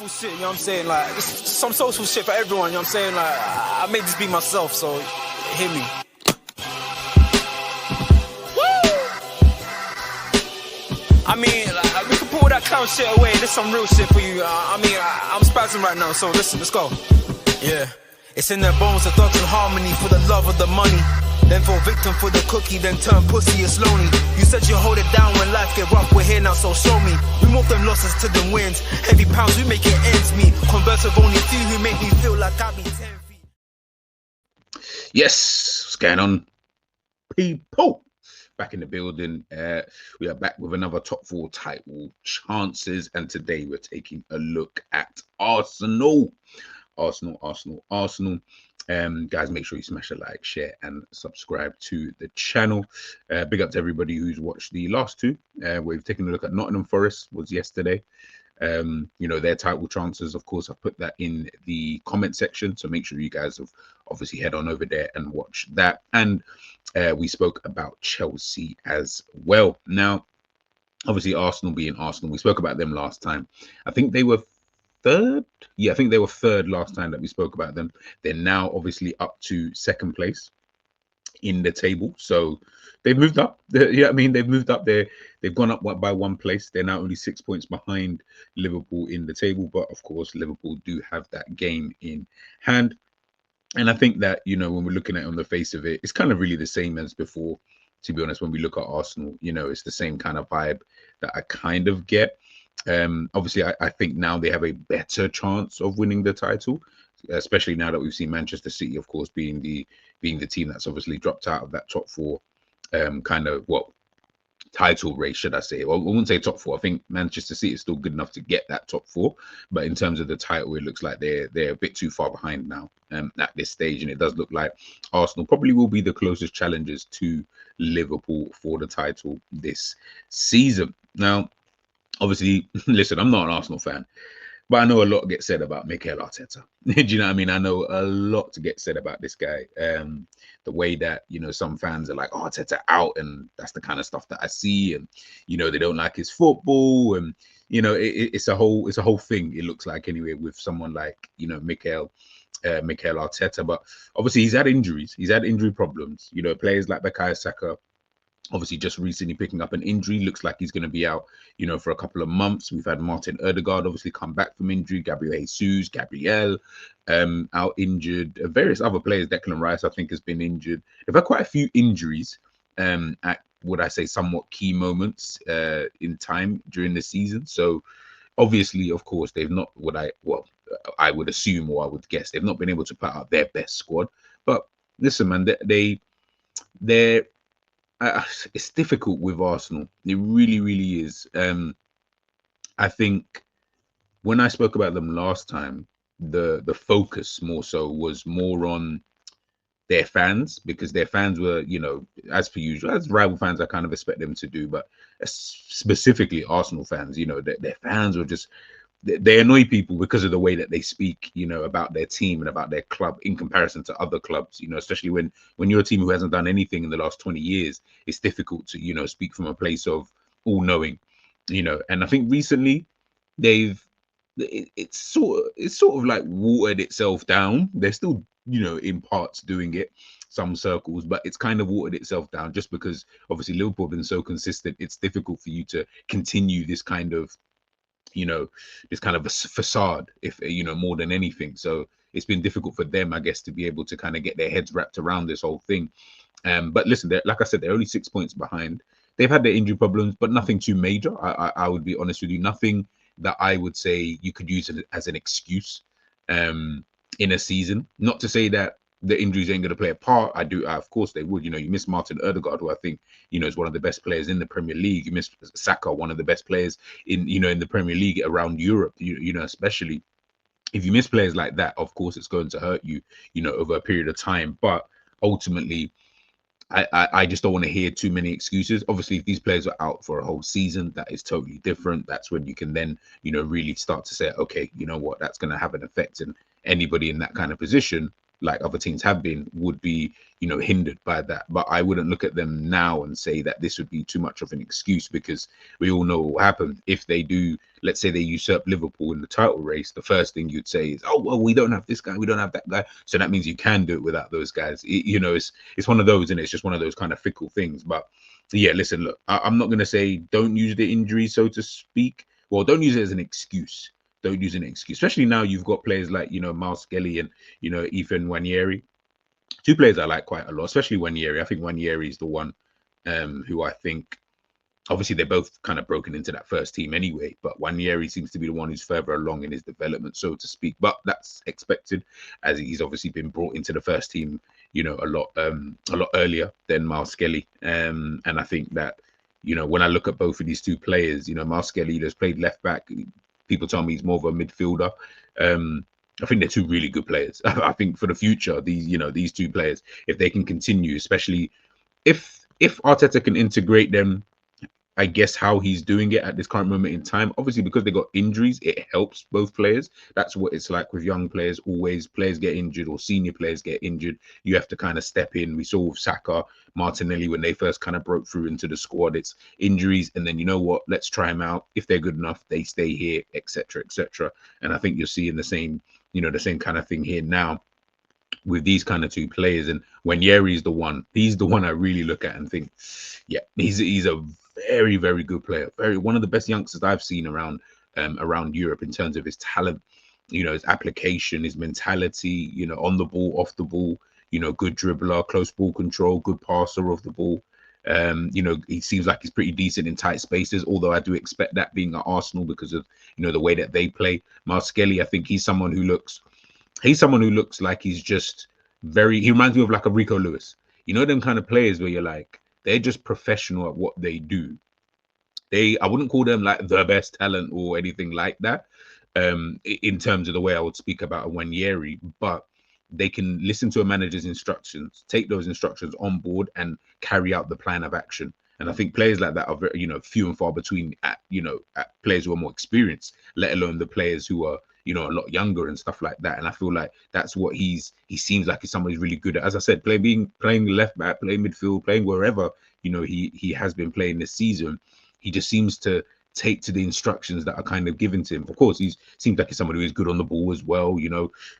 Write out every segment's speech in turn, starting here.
social shit, you know what I'm saying? Like, just some social shit for everyone, you know what I'm saying? Like, I made this be myself, so hit me. Woo! I mean, like, we can pull that clown shit away. There's some real shit for you. I'm spazzing right now, so listen, let's go. Yeah. It's in their bones, the thugs in harmony for the love of the money. Then fall victim for the cookie, then turn pussy, it's lonely. You said you hold it down when life get rough, we're here now, so show me. We move them losses to them wins. Heavy pounds, we make it ends meet. Converse with only few who make me feel like I be 10 feet. Yes, what's going on, people? Back in the building. We are back with another top 4 title chances, and today we're taking a look at Arsenal. Arsenal. Guys, make sure you smash a like, share, and subscribe to the channel. Big up to everybody who's watched the last two. We've taken a look at Nottingham Forest, was yesterday. You know, their title chances, of course, I've put that in the comment section, so make sure you guys have obviously head on over there and watch that. And we spoke about Chelsea as well. Now, obviously, Arsenal being Arsenal, we spoke about them last time. I think they were third. Yeah, I think they were third last time that we spoke about them. They're now obviously up to second place in the table, so they've moved up. Yeah, I mean, they've moved up. They've gone up by 1 place. They're now only 6 points behind Liverpool in the table, but of course Liverpool do have that game in hand. And I think that, you know, when we're looking at it on the face of it, it's kind of really the same as before, to be honest. When we look at Arsenal, you know, it's the same kind of vibe that I kind of get. Obviously, I think now they have a better chance of winning the title, especially now that we've seen Manchester City, of course, being the team that's obviously dropped out of that top 4 kind of title race, should I say. Well, I wouldn't say top 4. I think Manchester City is still good enough to get that top 4, but in terms of the title, it looks like they're a bit too far behind now at this stage, and it does look like Arsenal probably will be the closest challengers to Liverpool for the title this season. Now, obviously, listen, I'm not an Arsenal fan, but I know a lot gets said about Mikel Arteta. Do you know what I mean? I know a lot to get said about this guy. The way that, you know, some fans are like, oh, Arteta out, and that's the kind of stuff that I see, and, you know, they don't like his football, and, you know, it's a whole thing, it looks like, anyway, with someone like, you know, Mikel Arteta. But obviously he's had injuries, he's had injury problems. You know, players like Bukayo Saka, obviously just recently picking up an injury, looks like he's going to be out, you know, for a couple of months. We've had Martin Ødegaard obviously come back from injury, Gabriel out injured, various other players. Declan Rice, I think, has been injured. They've had quite a few injuries at, would I say, somewhat key moments in time during the season. So obviously, of course, they've not, I would assume, or I would guess, they've not been able to put out their best squad. But listen, man, they're it's difficult with Arsenal. It really, really is. I think when I spoke about them last time, the focus was more on their fans, because their fans were, you know, as per usual, as rival fans, I kind of expect them to do, but specifically Arsenal fans, you know, their fans were just, they annoy people because of the way that they speak, you know, about their team and about their club in comparison to other clubs, you know, especially when you're a team who hasn't done anything in the last 20 years, it's difficult to, you know, speak from a place of all knowing, you know. And I think recently it's sort of like watered itself down. They're still, you know, in parts doing it, some circles, but it's kind of watered itself down just because obviously Liverpool have been so consistent. It's difficult for you to continue this kind of, you know, this kind of a facade, if, you know, more than anything. So it's been difficult for them, I guess, to be able to kind of get their heads wrapped around this whole thing. But listen, like I said, they're only 6 points behind. They've had their injury problems, but nothing too major. I would be honest with you, nothing that I would say you could use it as an excuse in a season. Not to say that the injuries ain't going to play a part. Of course they would. You know, you miss Martin Ødegaard, who I think, you know, is one of the best players in the Premier League. You miss Saka, one of the best players in, you know, in the Premier League around Europe. You know, especially if you miss players like that, of course it's going to hurt you, you know, over a period of time. But ultimately, I just don't want to hear too many excuses. Obviously, if these players are out for a whole season, that is totally different. That's when you can then, you know, really start to say, okay, you know what, that's going to have an effect in anybody in that kind of position. like other teams have been, would be, hindered by that. But I wouldn't look at them now and say that this would be too much of an excuse, because we all know what will happen if they do. Let's say they usurp Liverpool in the title race. The first thing you'd say is, oh, well, we don't have this guy, we don't have that guy, so that means you can do it without those guys. It's one of those, and it's just one of those kind of fickle things. But yeah, listen, look, I'm not going to say don't use the injury, so to speak. Well, don't use it as an excuse. Don't use an excuse, especially now you've got players like, 𝐷 Skelly and, Ethan Nwaneri. Two players I like quite a lot, especially Nwaneri. I think Nwaneri is the one who I think, obviously they're both kind of broken into that first team anyway, but Nwaneri seems to be the one who's further along in his development, so to speak. But that's expected, as he's obviously been brought into the first team, a lot earlier than 𝐷 Skelly. And I think that, when I look at both of these two players, 𝐷 Skelly has played left back. People tell me he's more of a midfielder. I think they're two really good players. I think for the future, these two players, if they can continue, especially if Arteta can integrate them, I guess how he's doing it at this current moment in time, obviously because they got injuries, it helps both players. That's what it's like with young players. Always players get injured, or senior players get injured. You have to kind of step in. We saw with Saka, Martinelli, when they first kind of broke through into the squad, it's injuries, and then, you know what, let's try them out. If they're good enough, they stay here, etc., etc. And I think you're seeing the same, the same kind of thing here now with these kind of two players. And Nwaneri is the one. He's the one I really look at and think, yeah, he's a very, very good player. One of the best youngsters I've seen around Europe in terms of his talent, his application, his mentality, on the ball, off the ball, good dribbler, close ball control, good passer of the ball. He seems like he's pretty decent in tight spaces, although I do expect that being at Arsenal because of, the way that they play. 𝐷 Skelly, I think he's someone who looks like he's just he reminds me of like a Rico Lewis. Them kind of players where you're like, they're just professional at what they do. I wouldn't call them like the best talent or anything like that, in terms of the way I would speak about a Nwaneri, but they can listen to a manager's instructions, take those instructions on board, and carry out the plan of action. And I think players like that are very, few and far between at players who are more experienced, let alone the players who are, a lot younger and stuff like that. And I feel like that's what he seems like he's somebody who's really good at. As I said, playing left back, playing midfield, playing wherever, he has been playing this season. He just seems to take to the instructions that are kind of given to him. Of course, seems like he's somebody who is good on the ball as well, he's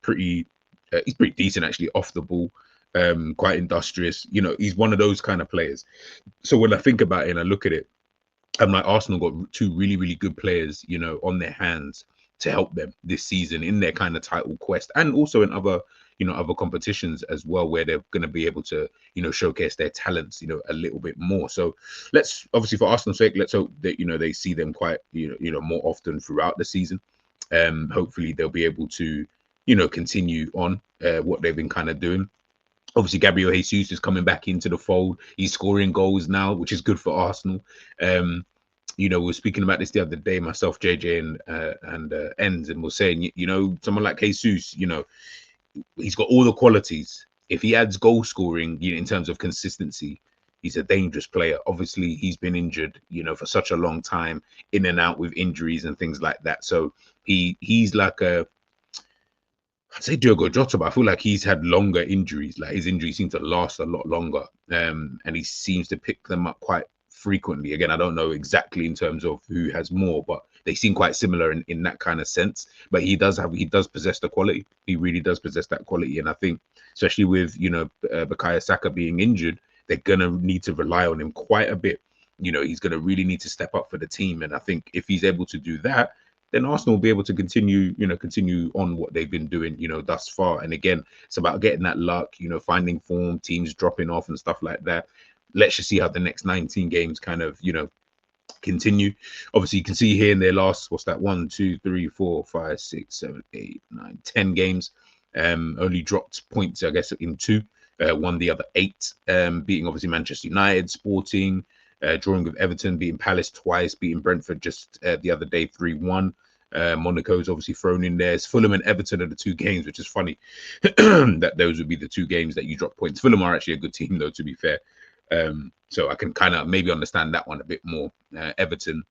pretty decent actually off the ball. Quite industrious. He's one of those kind of players. So when I think about it and I look at it, I'm like, Arsenal got two really, really good players, on their hands to help them this season in their kind of title quest, and also in other, other competitions as well, where they're going to be able to, showcase their talents, a little bit more. So let's, obviously for Arsenal's sake, let's hope that, they see them quite, more often throughout the season. Hopefully they'll be able to, continue on what they've been kind of doing. Obviously, Gabriel Jesus is coming back into the fold. He's scoring goals now, which is good for Arsenal. We were speaking about this the other day, myself, JJ, and ENDZ, and we're saying, someone like Jesus, he's got all the qualities. If he adds goal scoring, in terms of consistency, he's a dangerous player. Obviously, he's been injured, for such a long time, in and out with injuries and things like that. So he's like I'd say Diogo Jota, but I feel like he's had longer injuries. Like his injuries seem to last a lot longer, and he seems to pick them up quite frequently. Again, I don't know exactly in terms of who has more, but they seem quite similar in that kind of sense. But he does possess the quality. He really does possess that quality, and I think especially with Bukayo Saka being injured, they're gonna need to rely on him quite a bit. He's gonna really need to step up for the team, and I think if he's able to do that, then Arsenal will be able to continue on what they've been doing, thus far. And again, it's about getting that luck, finding form, teams dropping off and stuff like that. Let's just see how the next 19 games kind of, continue. Obviously, you can see here in their last, 1, 2, 3, 4, 5, 6, 7, 8, 9, 10 games, only dropped points, I guess, in 2, won the other 8, beating obviously Manchester United, Sporting, drawing with Everton, beating Palace twice, beating Brentford just the other day 3-1. Monaco's obviously thrown in there. Fulham and Everton are the 2 games, which is funny that those would be the 2 games that you drop points. Fulham are actually a good team, though, to be fair. So I can kind of maybe understand that one a bit more. Everton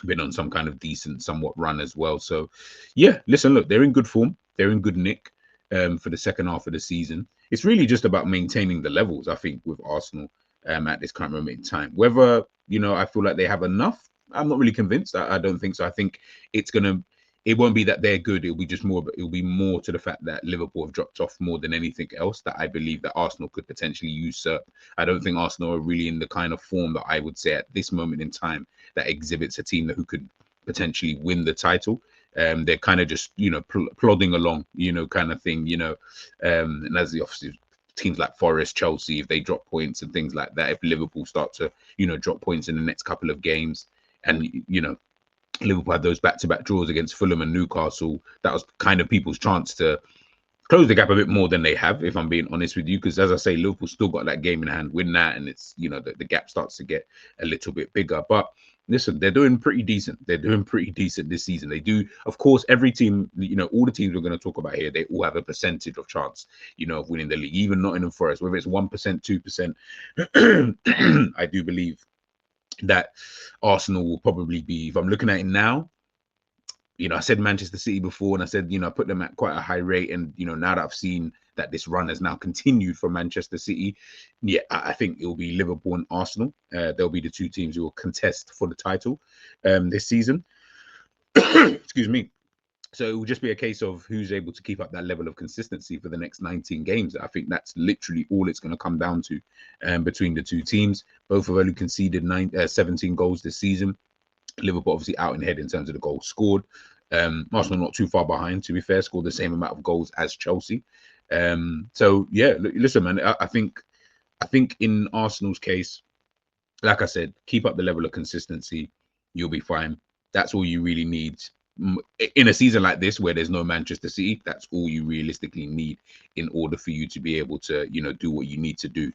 been on some kind of decent, somewhat run as well. So yeah, listen, look, they're in good form. They're in good nick. for the second half of the season. It's really just about maintaining the levels, I think, with Arsenal at this current moment in time. Whether, you know, I feel like they have enough, I'm not really convinced. I don't think so. I think it won't be that they're good. It'll be just more, but it'll be more to the fact that Liverpool have dropped off more than anything else, that I believe that Arsenal could potentially usurp. I don't think Arsenal are really in the kind of form that I would say at this moment in time that exhibits a team who could potentially win the title. They're kind of just, you know, plodding along, you know, kind of thing, you know, and as the obviously teams like Forest, Chelsea, if they drop points and things like that, if Liverpool start to, you know, drop points in the next couple of games, and, you know, Liverpool had those back-to-back draws against Fulham and Newcastle, that was kind of people's chance to close the gap a bit more than they have, if I'm being honest with you, because as I say, Liverpool still got that game in hand, win that, and it's, you know, the gap starts to get a little bit bigger. But listen, they're doing pretty decent. They're doing pretty decent this season. They do, of course, every team, you know, all the teams we're going to talk about here, they all have a percentage of chance, you know, of winning the league. Even Nottingham Forest, whether it's 1%, 2%, I do believe that Arsenal will probably be, if I'm looking at it now, you know, I said Manchester City before, and I said, you know, I put them at quite a high rate. And, you know, now that I've seen that this run has now continued for Manchester City, yeah, I think it will be Liverpool and Arsenal. They'll be the two teams who will contest for the title this season. Excuse me. So it will just be a case of who's able to keep up that level of consistency for the next 19 games. I think that's literally all it's going to come down to between the two teams. Both have only conceded 17 goals this season. Liverpool obviously out in head in terms of the goals scored. Arsenal not too far behind, to be fair, scored the same amount of goals as Chelsea. So yeah, listen, man, I think in Arsenal's case, like I said, keep up the level of consistency, you'll be fine. That's all you really need in a season like this where there's no Manchester City. That's all you realistically need in order for you to be able to, you know, do what you need to do.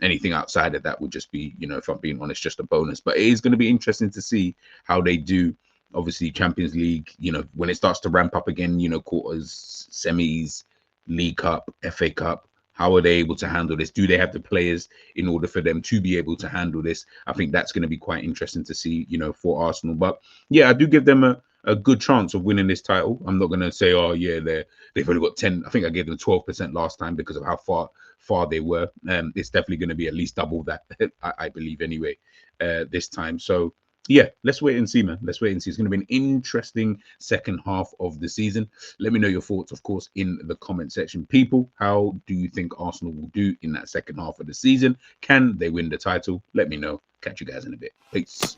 Anything outside of that would just be, you know, if I'm being honest, just a bonus. But it is going to be interesting to see how they do. Obviously, Champions League, you know, when it starts to ramp up again, you know, quarters, semis, League Cup, FA Cup, how are they able to handle this? Do they have the players in order for them to be able to handle this? I think that's going to be quite interesting to see, you know, for Arsenal. But yeah, I do give them a good chance of winning this title. I'm not going to say, oh yeah, they've only got 10. I think I gave them 12% last time because of how far they were. It's definitely going to be at least double that, I believe anyway, this time. So yeah, let's wait and see, man. Let's wait and see. It's going to be an interesting second half of the season. Let me know your thoughts, of course, in the comment section. People, how do you think Arsenal will do in that second half of the season? Can they win the title? Let me know. Catch you guys in a bit. Peace.